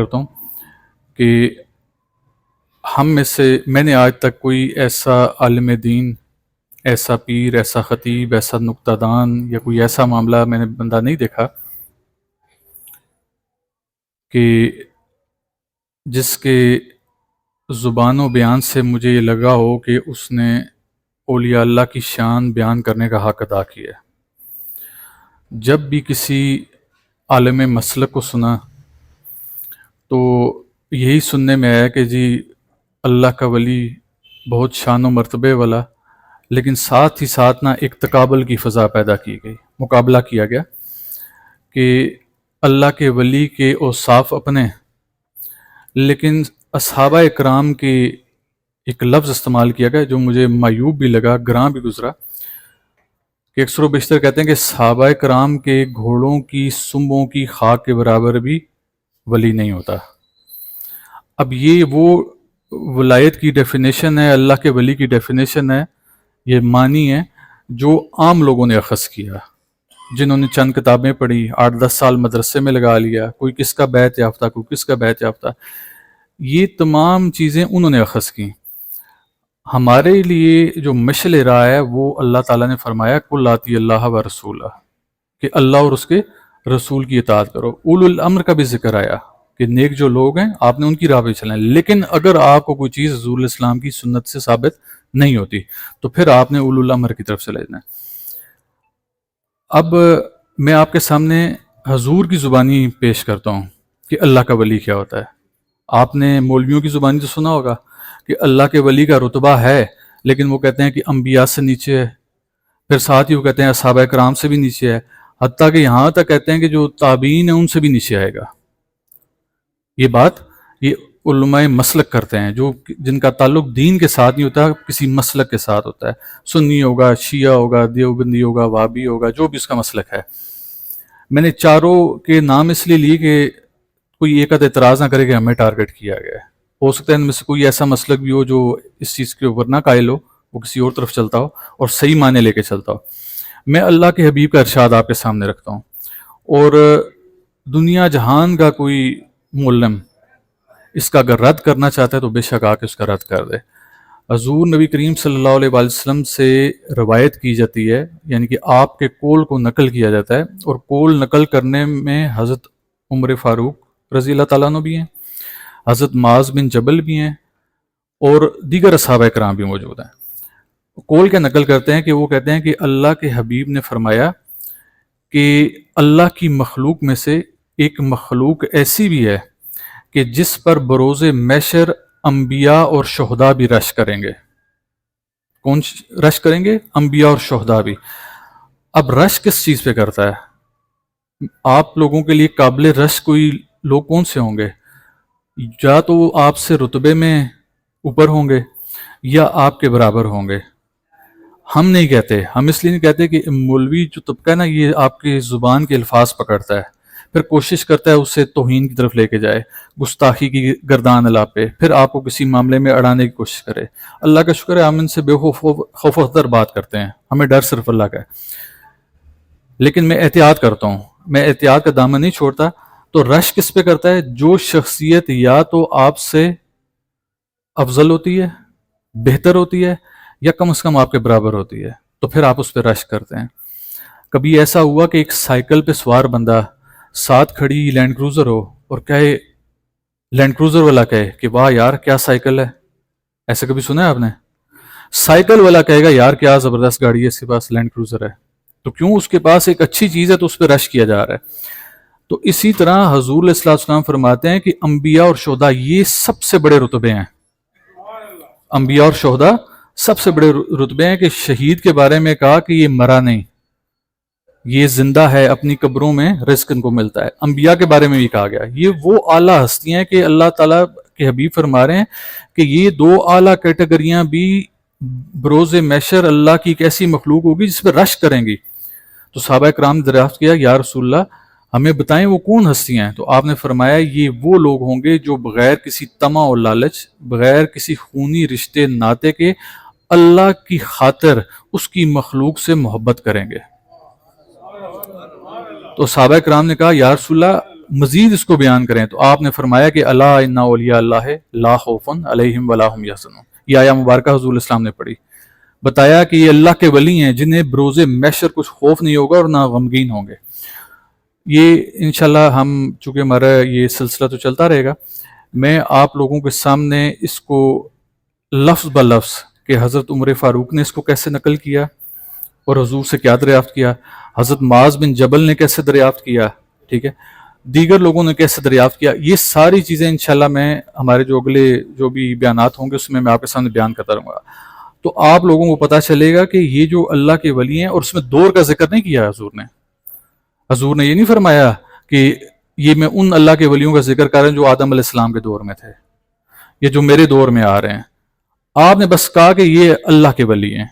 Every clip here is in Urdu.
کرتا ہوں کہ ہم میں سے میں نے آج تک کوئی ایسا عالم دین، ایسا پیر، ایسا خطیب، ایسا نکتہ دان یا کوئی ایسا معاملہ میں نے بندہ نہیں دیکھا کہ جس کے زبان و بیان سے مجھے یہ لگا ہو کہ اس نے اولیاء اللہ کی شان بیان کرنے کا حق ادا کیا ہے۔ جب بھی کسی عالم مسلک کو سنا تو یہی سننے میں آیا کہ جی اللہ کا ولی بہت شان و مرتبے والا، لیکن ساتھ ہی ساتھ نہ ایک تقابل کی فضا پیدا کی گئی، مقابلہ کیا گیا کہ اللہ کے ولی کے اوصاف اپنے، لیکن اصحابہ اکرام کے ایک لفظ استعمال کیا گیا جو مجھے معیوب بھی لگا، گراں بھی گزرا، کہ اکثر و بیشتر کہتے ہیں کہ صحابہ کرام کے گھوڑوں کی سنبوں کی خاک کے برابر بھی ولی نہیں ہوتا۔ اب یہ وہ ولایت کی ڈیفینیشن ہے، اللہ کے ولی کی ڈیفینیشن ہے، یہ معنی ہے جو عام لوگوں نے اخذ کیا، جنہوں نے چند کتابیں پڑھی، 8-10 سال مدرسے میں لگا لیا، کوئی کس کا بیعت یافتہ، کوئی کس کا بیعت یافتہ، یہ تمام چیزیں انہوں نے اخذ کی۔ ہمارے لیے جو مشعل راہ ہے وہ اللہ تعالیٰ نے فرمایا قل اطیعوا اللہ و رسولہ، کہ اللہ اور اس کے رسول کی اطاعت کرو۔ اولو الامر کا بھی ذکر آیا کہ نیک جو لوگ ہیں آپ نے ان کی راہ پہ چلیں، لیکن اگر آپ کو کوئی چیز حضور علیہ السلام کی سنت سے ثابت نہیں ہوتی تو پھر آپ نے اولو الامر کی طرف چلے جانا ہے۔ اب میں آپ کے سامنے حضور کی زبانی پیش کرتا ہوں کہ اللہ کا ولی کیا ہوتا ہے۔ آپ نے مولویوں کی زبانی تو سنا ہوگا کہ اللہ کے ولی کا رتبہ ہے، لیکن وہ کہتے ہیں کہ انبیاء سے نیچے ہے، پھر ساتھ ہی وہ کہتے ہیں اصحابہ کرام سے بھی نیچے ہے، حتیٰ کہ یہاں تک کہتے ہیں کہ جو تابعین ہیں ان سے بھی نیچے آئے گا۔ یہ بات یہ علماء مسلک کرتے ہیں، جو جن کا تعلق دین کے ساتھ نہیں ہوتا، کسی مسلک کے ساتھ ہوتا ہے، سنی ہوگا، شیعہ ہوگا، دیوبندی ہوگا، وہابی ہوگا، جو بھی اس کا مسلک ہے۔ میں نے چاروں کے نام اس لیے لیے کہ کوئی ایک آدھ اعتراض نہ کرے کہ ہمیں ٹارگٹ کیا گیا ہے۔ ہو سکتا ہے ان میں سے کوئی ایسا مسلک بھی ہو جو اس چیز کے اوپر نہ قائل ہو، وہ کسی اور طرف چلتا ہو اور صحیح معنی لے کے چلتا ہو۔ میں اللہ کے حبیب کا ارشاد آپ کے سامنے رکھتا ہوں، اور دنیا جہان کا کوئی معلم اس کا اگر رد کرنا چاہتا ہے تو بے شک آ کے اس کا رد کر دے۔ حضور نبی کریم صلی اللہ علیہ وآلہ وسلم سے روایت کی جاتی ہے، یعنی کہ آپ کے قول کو نقل کیا جاتا ہے، اور قول نقل کرنے میں حضرت عمر فاروق رضی اللہ تعالیٰ عنہ بھی ہیں، حضرت معاذ بن جبل بھی ہیں، اور دیگر اصحابہ کرام بھی موجود ہیں۔ قول کے نقل کرتے ہیں کہ وہ کہتے ہیں کہ اللہ کے حبیب نے فرمایا کہ اللہ کی مخلوق میں سے ایک مخلوق ایسی بھی ہے کہ جس پر بروز محشر انبیاء اور شہداء بھی رش کریں گے۔ کون رش کریں گے؟ انبیاء اور شہداء بھی۔ اب رش کس چیز پہ کرتا ہے؟ آپ لوگوں کے لیے قابل رش کوئی لوگ کون سے ہوں گے؟ یا تو وہ آپ سے رتبے میں اوپر ہوں گے یا آپ کے برابر ہوں گے۔ ہم نہیں کہتے، ہم اس لیے نہیں کہتے کہ مولوی جو طبقہ ہے نا، یہ آپ کی زبان کے الفاظ پکڑتا ہے، پھر کوشش کرتا ہے اسے توہین کی طرف لے کے جائے، گستاخی کی گردان الاپے، پھر آپ کو کسی معاملے میں اڑانے کی کوشش کرے۔ اللہ کا شکر ہے ہم ان سے بے خوف اختر بات کرتے ہیں، ہمیں ڈر صرف اللہ کا ہے، لیکن میں احتیاط کرتا ہوں، میں احتیاط کا دامن نہیں چھوڑتا۔ تو رش کس پہ کرتا ہے؟ جو شخصیت یا تو آپ سے افضل ہوتی ہے، بہتر ہوتی ہے، یا کم از کم آپ کے برابر ہوتی ہے، تو پھر آپ اس پہ رش کرتے ہیں۔ کبھی ایسا ہوا کہ ایک سائیکل پہ سوار بندہ ساتھ کھڑی لینڈ کروزر ہو اور کہے، لینڈ کروزر والا کہے کہ واہ یار کیا سائیکل ہے، ایسا کبھی سنا ہے آپ نے؟ سائیکل والا کہے گا یار کیا زبردست گاڑی ہے، اس کے پاس لینڈ کروزر ہے، تو کیوں؟ اس کے پاس ایک اچھی چیز ہے تو اس پہ رش کیا جا رہا ہے۔ تو اسی طرح حضور علیہ السلام فرماتے ہیں کہ انبیاء اور شہداء یہ سب سے بڑے رتبے ہیں۔ انبیاء اور شہداء سب سے بڑے رتبے ہیں، کہ شہید کے بارے میں کہا کہ یہ مرا نہیں، یہ زندہ ہے، اپنی قبروں میں رزق ان کو ملتا ہے۔ انبیاء کے بارے میں بھی کہا گیا، یہ وہ اعلیٰ ہستیاں ہیں کہ اللہ تعالیٰ کے حبیب فرما رہے ہیں کہ یہ دو اعلیٰ کیٹیگریاں بھی بروز محشر اللہ کی ایک ایسی مخلوق ہوگی جس پہ رش کریں گی۔ تو صحابہ کرام نے دریافت کیا یا رسول اللہ ہمیں بتائیں وہ کون ہستیاں ہیں؟ تو آپ نے فرمایا یہ وہ لوگ ہوں گے جو بغیر کسی طمع اور لالچ، بغیر کسی خونی رشتے ناطے کے اللہ کی خاطر اس کی مخلوق سے محبت کریں گے۔ تو صحابہ کرام نے کہا یا رسول اللہ مزید اس کو بیان کریں تو آپ نے فرمایا کہ الا ان اولیاء اللہ لا خوف علیہم ولا هم یحزنون. یہ آیا مبارکہ حضور اسلام نے پڑھی، بتایا کہ یہ اللہ کے ولی ہیں جنہیں بروز محشر کچھ خوف نہیں ہوگا اور نہ غمگین ہوں گے. یہ انشاءاللہ ہم چونکہ ہمارا یہ سلسلہ تو چلتا رہے گا، میں آپ لوگوں کے سامنے اس کو لفظ بلفظ کہ حضرت عمر فاروق نے اس کو کیسے نقل کیا اور حضور سے کیا دریافت کیا، حضرت معاذ بن جبل نے کیسے دریافت کیا، ٹھیک ہے، دیگر لوگوں نے کیسے دریافت کیا، یہ ساری چیزیں انشاءاللہ میں ہمارے جو اگلے جو بھی بیانات ہوں گے اس میں آپ کے سامنے بیان کرتا رہوں گا. تو آپ لوگوں کو پتہ چلے گا کہ یہ جو اللہ کے ولی ہیں، اور اس میں دور کا ذکر نہیں کیا حضور نے یہ نہیں فرمایا کہ یہ میں ان اللہ کے ولیوں کا ذکر کر رہا ہوں جو آدم علیہ السلام کے دور میں تھے یا جو میرے دور میں آ رہے ہیں. آپ نے بس کہا کہ یہ اللہ کے ولی ہیں،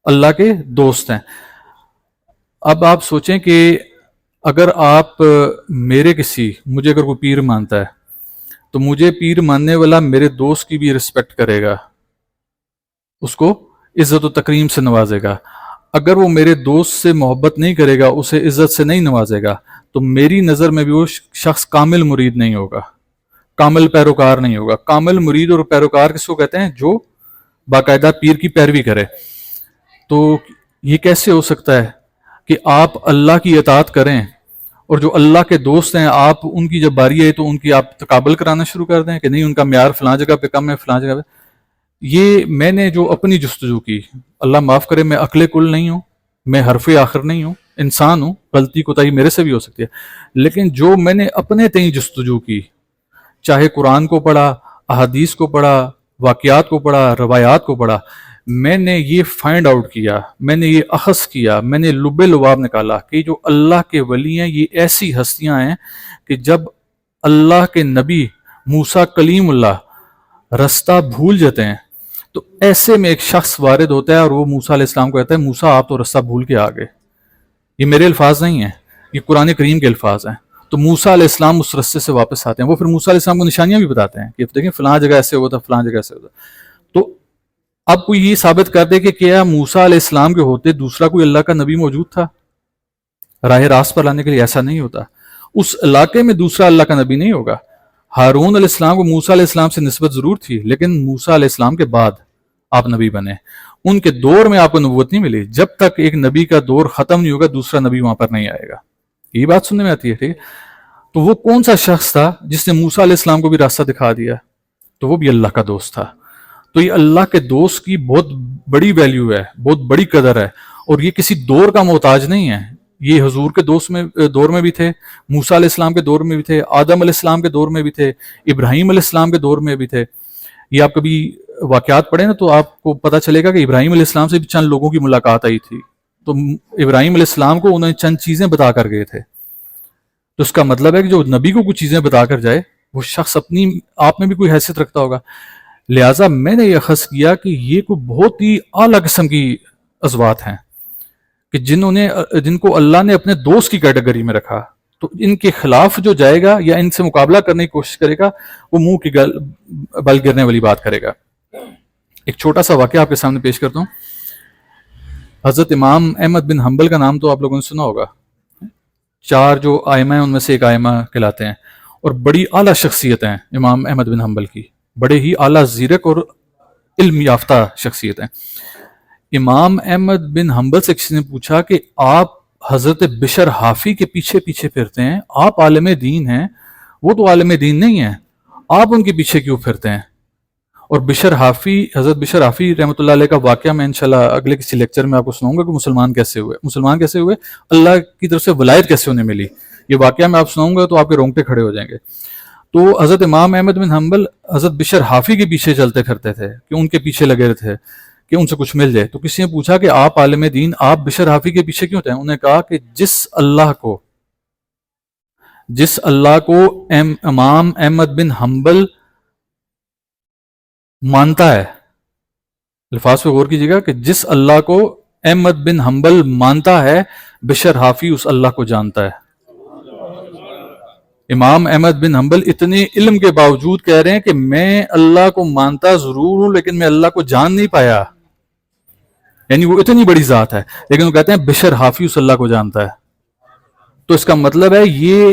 اللہ کے دوست ہیں. اب آپ سوچیں کہ اگر آپ مجھے اگر کوئی پیر مانتا ہے تو مجھے پیر ماننے والا میرے دوست کی بھی رسپیکٹ کرے گا، اس کو عزت و تکریم سے نوازے گا. اگر وہ میرے دوست سے محبت نہیں کرے گا، اسے عزت سے نہیں نوازے گا، تو میری نظر میں بھی وہ شخص کامل مرید نہیں ہوگا، کامل پیروکار نہیں ہوگا. کامل مرید اور پیروکار کس کو کہتے ہیں؟ جو باقاعدہ پیر کی پیروی کرے. تو یہ کیسے ہو سکتا ہے کہ آپ اللہ کی اطاعت کریں اور جو اللہ کے دوست ہیں آپ ان کی جب باری آئی تو ان کی آپ تقابل کرانا شروع کر دیں کہ نہیں ان کا معیار فلاں جگہ پہ کم ہے فلاں جگہ پہ. یہ میں نے جو اپنی جستجو کی، اللہ معاف کرے میں عقل کل نہیں ہوں، میں حرف آخر نہیں ہوں، انسان ہوں، غلطی کوتاہی میرے سے بھی ہو سکتی ہے، لیکن جو میں نے اپنے تئیں جستجو کی، چاہے قرآن کو پڑھا، احادیث کو پڑھا، واقعات کو پڑھا، روایات کو پڑھا، میں نے یہ فائنڈ آؤٹ کیا، میں نے یہ اخذ کیا، میں نے لب لباب نکالا کہ جو اللہ کے ولی ہیں یہ ایسی ہستیاں ہیں کہ جب اللہ کے نبی موسیٰ کلیم اللہ رستہ بھول جاتے ہیں تو ایسے میں ایک شخص وارد ہوتا ہے اور وہ موسیٰ علیہ السلام کو کہتا ہے موسیٰ آپ تو رستہ بھول کے آ گئے. یہ میرے الفاظ نہیں ہیں، یہ قرآن کریم کے الفاظ ہیں. تو موسیٰ علیہ السلام اس رستے سے واپس آتے ہیں، وہ پھر موسیٰ علیہ السلام کو نشانیاں بھی بتاتے ہیں کہ دیکھیں فلاں جگہ ایسے ہوا تھا، فلاں جگہ ایسے ہوا تھا. تو اب کوئی یہ ثابت کر دے کہ کیا موسیٰ علیہ السلام کے ہوتے دوسرا کوئی اللہ کا نبی موجود تھا راہ راست پر لانے کے لیے؟ ایسا نہیں ہوتا. اس علاقے میں دوسرا اللہ کا نبی نہیں ہوگا. ہارون علیہ السلام کو موسیٰ علیہ السلام سے نسبت ضرور تھی، لیکن موسیٰ علیہ السلام کے بعد آپ نبی بنے. ان کے دور میں آپ کو نبوت نہیں ملی. جب تک ایک نبی کا دور ختم نہیں ہوگا دوسرا نبی وہاں پر نہیں آئے گا. یہ بات سننے میں آتی ہے، ٹھیک ہے. تو وہ کون سا شخص تھا جس نے موسیٰ علیہ السلام کو بھی راستہ دکھا دیا؟ تو وہ بھی اللہ کا دوست تھا. تو یہ اللہ کے دوست کی بہت بڑی ویلیو ہے، بہت بڑی قدر ہے، اور یہ کسی دور کا محتاج نہیں ہے. یہ حضور کے دور میں بھی تھے، موسیٰ علیہ السلام کے دور میں بھی تھے، آدم علیہ السلام کے دور میں بھی تھے، ابراہیم علیہ السلام کے دور میں بھی تھے. یہ آپ کبھی واقعات پڑھیں نا تو آپ کو پتہ چلے گا کہ ابراہیم علیہ السلام سے بھی چند لوگوں کی ملاقات آئی تھی. تو ابراہیم علیہ السلام کو انہوں نے چند چیزیں بتا کر گئے تھے. تو اس کا مطلب ہے کہ جو نبی کو کچھ چیزیں بتا کر جائے وہ شخص اپنی آپ میں بھی کوئی حیثیت رکھتا ہوگا. لہٰذا میں نے یہ اخذ کیا کہ یہ کوئی بہت ہی اعلیٰ قسم کی ازوات ہیں کہ جن کو اللہ نے اپنے دوست کی کیٹیگری میں رکھا. تو ان کے خلاف جو جائے گا یا ان سے مقابلہ کرنے کی کوشش کرے گا وہ منہ کی بل گرنے والی بات کرے گا. ایک چھوٹا سا واقعہ آپ کے سامنے پیش کرتا ہوں. حضرت امام احمد بن حنبل کا نام تو آپ لوگوں نے سنا ہوگا. 4 جو ائمہ ہیں ان میں سے ایک ائمہ کہلاتے ہیں اور بڑی اعلیٰ شخصیت ہیں امام احمد بن حنبل کی، بڑے ہی اعلیٰ زیرک اور علم یافتہ شخصیت ہیں. امام احمد بن حنبل سے کسی نے پوچھا کہ آپ حضرت بشر حافی کے پیچھے پیچھے پھرتے ہیں، آپ عالم دین ہیں، وہ تو عالم دین نہیں ہیں، آپ ان کے پیچھے کیوں پھرتے ہیں؟ اور حضرت بشر حافی رحمۃ اللہ علیہ کا واقعہ میں انشاءاللہ اگلے کسی لیکچر میں آپ کو سناؤں گا کہ مسلمان کیسے ہوئے، اللہ کی طرف سے ولایت کیسے انہیں ملی. یہ واقعہ میں آپ سناؤں گا تو آپ کے رونگٹے کھڑے ہو جائیں گے. تو حضرت امام احمد بن حنبل حضرت بشر حافی کے پیچھے چلتے پھرتے تھے کہ ان کے پیچھے لگے تھے کہ ان سے کچھ مل جائے. تو کسی نے پوچھا کہ آپ عالم دین، آپ بشر حافی کے پیچھے کیوں تھے؟ انہوں نے کہا کہ جس اللہ کو امام احمد بن حنبل مانتا ہے، الفاظ پہ غور کیجیے گا کہ جس اللہ کو احمد بن حنبل مانتا ہے بشر حافی اس اللہ کو جانتا ہے. امام احمد بن حنبل اتنے علم کے باوجود کہہ رہے ہیں کہ میں اللہ کو مانتا ضرور ہوں لیکن میں اللہ کو جان نہیں پایا، یعنی وہ اتنی بڑی ذات ہے لیکن وہ کہتے ہیں بشر حافی اس اللہ کو جانتا ہے. تو اس کا مطلب ہے یہ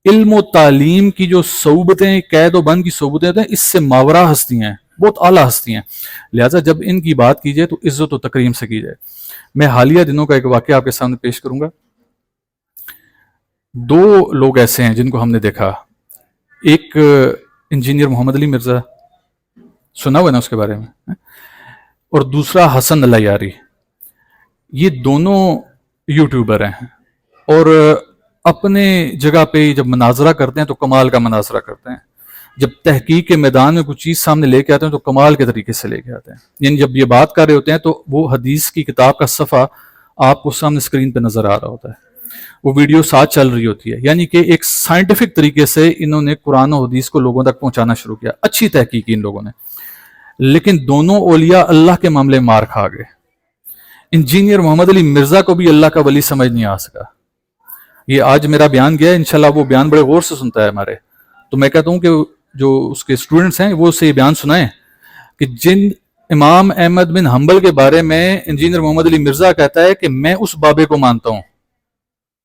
علم و تعلیم کی جو صحبتیں، قید و بند کی صحبتیں ہوتے ہیں، اس سے ماورا ہستیاں ہیں، بہت اعلیٰ ہستیاں ہیں، لہٰذا جب ان کی بات کی جائے تو عزت و تکریم سے کی جائے۔ میں حالیہ دنوں کا ایک واقعہ آپ کے سامنے پیش کروں گا۔ دو لوگ ایسے ہیں جن کو ہم نے دیکھا، ایک انجینئر محمد علی مرزا، سنا ہوا نا اس کے بارے میں، اور دوسرا حسن اللہ یاری۔ یہ دونوں یوٹیوبر ہیں اور اپنے جگہ پہ جب مناظرہ کرتے ہیں تو کمال کا مناظرہ کرتے ہیں، جب تحقیق کے میدان میں کچھ چیز سامنے لے کے آتے ہیں تو کمال کے طریقے سے لے کے آتے ہیں۔ یعنی جب یہ بات کر رہے ہوتے ہیں تو وہ حدیث کی کتاب کا صفحہ آپ کو سامنے اسکرین پہ نظر آ رہا ہوتا ہے، وہ ویڈیو ساتھ چل رہی ہوتی ہے، یعنی کہ ایک سائنٹیفک طریقے سے انہوں نے قرآن و حدیث کو لوگوں تک پہنچانا شروع کیا، اچھی تحقیق کی ان لوگوں نے۔ لیکن دونوں اولیاء اللہ کے معاملے مار کھا گئے۔ انجینئر محمد علی مرزا کو بھی اللہ کا ولی سمجھ نہیں آ سکا۔ یہ آج میرا بیان گیا ہے، انشاءاللہ وہ بیان بڑے غور سے سنتا ہے ہمارے، تو میں کہتا ہوں کہ جو اس کے اسٹوڈنٹس ہیں وہ اسے یہ بیان سنائیں کہ جن امام احمد بن حنبل کے بارے میں انجینئر محمد علی مرزا کہتا ہے کہ میں اس بابے کو مانتا ہوں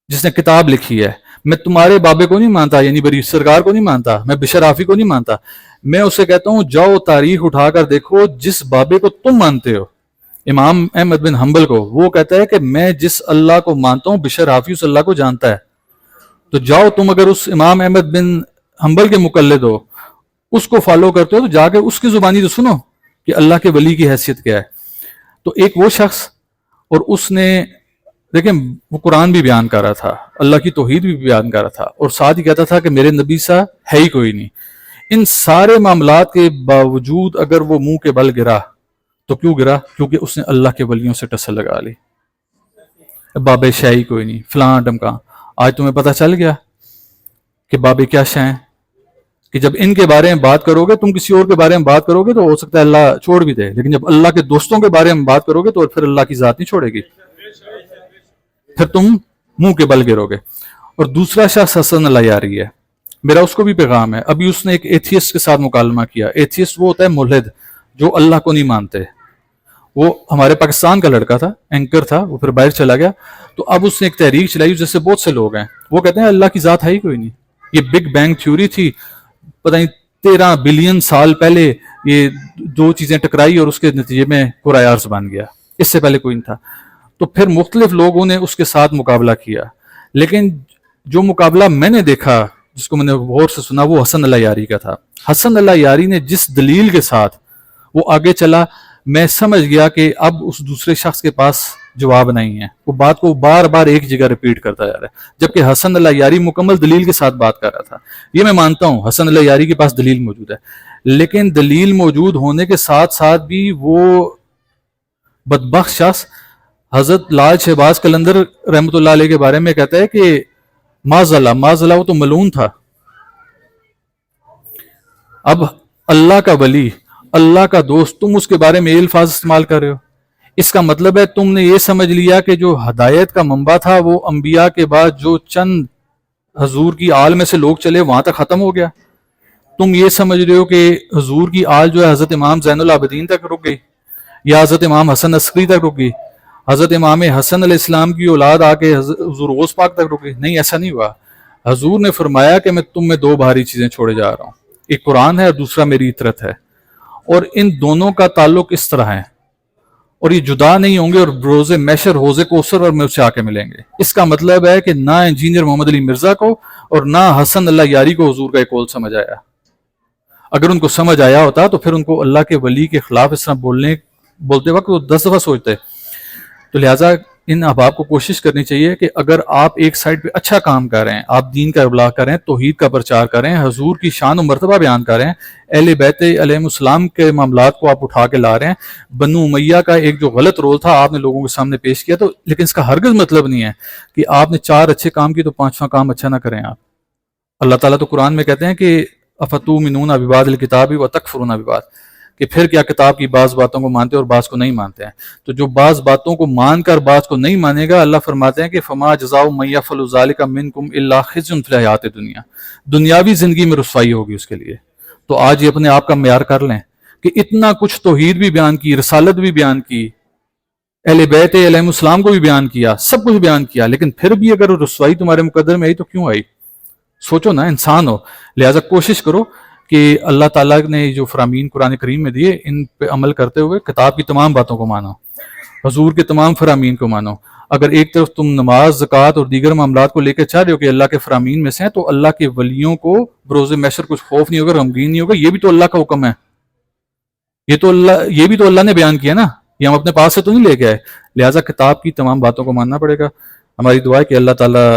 جس نے کتاب لکھی ہے، میں تمہارے بابے کو نہیں مانتا، یعنی بری سرکار کو نہیں مانتا، میں بشر رافی کو نہیں مانتا، میں اسے کہتا ہوں جاؤ تاریخ اٹھا کر دیکھو جس بابے کو تم مانتے ہو امام احمد بن حنبل کو، وہ کہتا ہے کہ میں جس اللہ کو مانتا ہوں بشر رافی اس اللہ کو جانتا ہے، تو جاؤ تم اگر اس امام احمد بن حنبل کے مقلد ہو، اس کو فالو کرتے ہو، تو جا کے اس کی زبانی تو سنو کہ اللہ کے ولی کی حیثیت کیا ہے۔ تو ایک وہ شخص، اور اس نے دیکھیں وہ قرآن بھی بیان کر رہا تھا، اللہ کی توحید بھی بیان کر رہا تھا، اور ساتھ ہی کہتا تھا کہ میرے نبی سا ہے ہی کوئی نہیں۔ ان سارے معاملات کے باوجود اگر وہ منہ کے بل گرا تو کیوں گرا؟ کیونکہ اس نے اللہ کے ولیوں سے ٹسل لگا لی، بابے شاہی کوئی نہیں، فلاں ڈمکاں۔ آج تمہیں پتہ چل گیا کہ بابے کیا شے ہیں، کہ جب ان کے بارے میں بات کرو گے، تم کسی اور کے بارے میں بات کرو گے تو ہو سکتا ہے اللہ چھوڑ بھی دے، لیکن جب اللہ کے دوستوں کے بارے میں بات کرو گے تو پھر اللہ کی ذات نہیں چھوڑے گی، پھر تم منہ کے بل گرو گے۔ اور دوسرا شخص حسن اللہ یاری ہے، میرا اس کو بھی پیغام ہے۔ ابھی اس نے ایک ایتھیسٹ کے ساتھ مکالمہ کیا۔ ایتھیسٹ وہ ہوتا ہے ملحد، جو اللہ کو نہیں مانتے۔ وہ ہمارے پاکستان کا لڑکا تھا، اینکر تھا، وہ پھر باہر چلا گیا، تو اب اس نے ایک تحریک چلائی جیسے بہت سے لوگ ہیں، وہ کہتے ہیں اللہ کی ذات ہے ہی کوئی نہیں، یہ بگ بینگ تھیوری تھی، پتہ نہیں 13 بلین سال پہلے یہ دو چیزیں ٹکرائی اور اس کے نتیجے میں کرۂ ارض بن گیا، اس سے پہلے کوئی نہیں تھا۔ تو پھر مختلف لوگوں نے اس کے ساتھ مقابلہ کیا، لیکن جو مقابلہ میں نے دیکھا، جس کو میں نے غور سے سنا، وہ حسن اللہ یاری کا تھا۔ حسن اللہ یاری نے جس دلیل کے ساتھ وہ آگے چلا، میں سمجھ گیا کہ اب اس دوسرے شخص کے پاس جواب نہیں ہے، وہ بات کو بار بار ایک جگہ ریپیٹ کرتا جا رہا ہے، جبکہ حسن اللہ یاری مکمل دلیل کے ساتھ بات کر رہا تھا۔ یہ میں مانتا ہوں حسن اللہ یاری کے پاس دلیل موجود ہے، لیکن دلیل موجود ہونے کے ساتھ ساتھ بھی وہ بدبخت شخص حضرت لال شہباز قلندر رحمۃ اللہ علیہ کے بارے میں کہتا ہے کہ معاذ اللہ وہ تو ملعون تھا۔ اب اللہ کا ولی، اللہ کا دوست، تم اس کے بارے میں یہ الفاظ استعمال کر رہے ہو، اس کا مطلب ہے تم نے یہ سمجھ لیا کہ جو ہدایت کا منبع تھا وہ انبیاء کے بعد جو چند حضور کی آل میں سے لوگ چلے وہاں تک ختم ہو گیا۔ تم یہ سمجھ رہے ہو کہ حضور کی آل جو ہے حضرت امام زین العابدین تک رک گئی، یا حضرت امام حسن عسکری تک رک گئی، حضرت امام حسن علیہ السلام کی اولاد آ کے حضور غوث پاک تک رک گئی۔ نہیں، ایسا نہیں ہوا۔ حضور نے فرمایا کہ میں تم میں دو بھاری چیزیں چھوڑے جا رہا ہوں، ایک قرآن ہے اور دوسرا میری اطرت ہے، اور ان دونوں کا تعلق اس طرح ہے، اور یہ جدا نہیں ہوں گے، اور روز محشر حوض کوثر اور میں اسے آ کے ملیں گے۔ اس کا مطلب ہے کہ نہ انجینئر محمد علی مرزا کو اور نہ حسن اللہ یاری کو حضور کا ایک قول سمجھ آیا۔ اگر ان کو سمجھ آیا ہوتا تو پھر ان کو اللہ کے ولی کے خلاف اس طرح بولتے وقت وہ 10 دفعہ سوچتے۔ تو لہٰذا ان احباب کو کوشش کرنی چاہیے کہ اگر آپ ایک سائڈ پہ اچھا کام کر رہے ہیں، آپ دین کا ابلاغ کر رہے ہیں، توحید کا پرچار کر رہے ہیں، حضور کی شان و مرتبہ بیان کر رہے ہیں، اہل بیت علیہ السلام کے معاملات کو آپ اٹھا کے لا رہے ہیں، بنو امیہ کا ایک جو غلط رول تھا آپ نے لوگوں کے سامنے پیش کیا، تو لیکن اس کا ہرگز مطلب نہیں ہے کہ آپ نے 4 اچھے کام کی تو 5واں کام اچھا نہ کریں آپ۔ اللہ تعالیٰ تو قرآن میں کہتے ہیں کہ افتؤمنون ببعض الکتاب وتکفرون ببعض، کہ پھر کیا کتاب کی بعض باتوں کو مانتے اور بعض کو نہیں مانتے ہیں۔ تو جو بعض باتوں کو مان کر بعض کو نہیں مانے گا، اللہ فرماتے ہیں کہ فما جزاء من یفعل ذلک منکم الا خزی فی الحیات الدنیا، دنیاوی زندگی میں رسوائی ہوگی اس کے لیے۔ تو آج یہ اپنے آپ کا معیار کر لیں کہ اتنا کچھ توحید بھی بیان کی، رسالت بھی بیان کی، اہل بیت علیہ السلام کو بھی بیان کیا، سب کچھ بیان کیا، لیکن پھر بھی اگر رسوائی تمہارے مقدر میں آئی تو کیوں آئی؟ سوچو نا، انسان ہو، لہٰذا کوشش کرو کہ اللہ تعالیٰ نے جو فرامین قرآن کریم میں دیے ان پہ عمل کرتے ہوئے کتاب کی تمام باتوں کو مانو، حضور کے تمام فرامین کو مانو۔ اگر ایک طرف تم نماز، زکوٰۃ اور دیگر معاملات کو لے کے چاہ رہے ہو کہ اللہ کے فرامین میں سے ہیں، تو اللہ کے ولیوں کو بروز محشر کچھ خوف نہیں ہوگا، غمگین نہیں ہوگا، یہ بھی تو اللہ کا حکم ہے، یہ بھی تو اللہ نے بیان کیا نا، یہ ہم اپنے پاس سے تو نہیں لے کے آئے۔ لہٰذا کتاب کی تمام باتوں کو ماننا پڑے گا۔ ہماری دعا ہے کہ اللہ تعالیٰ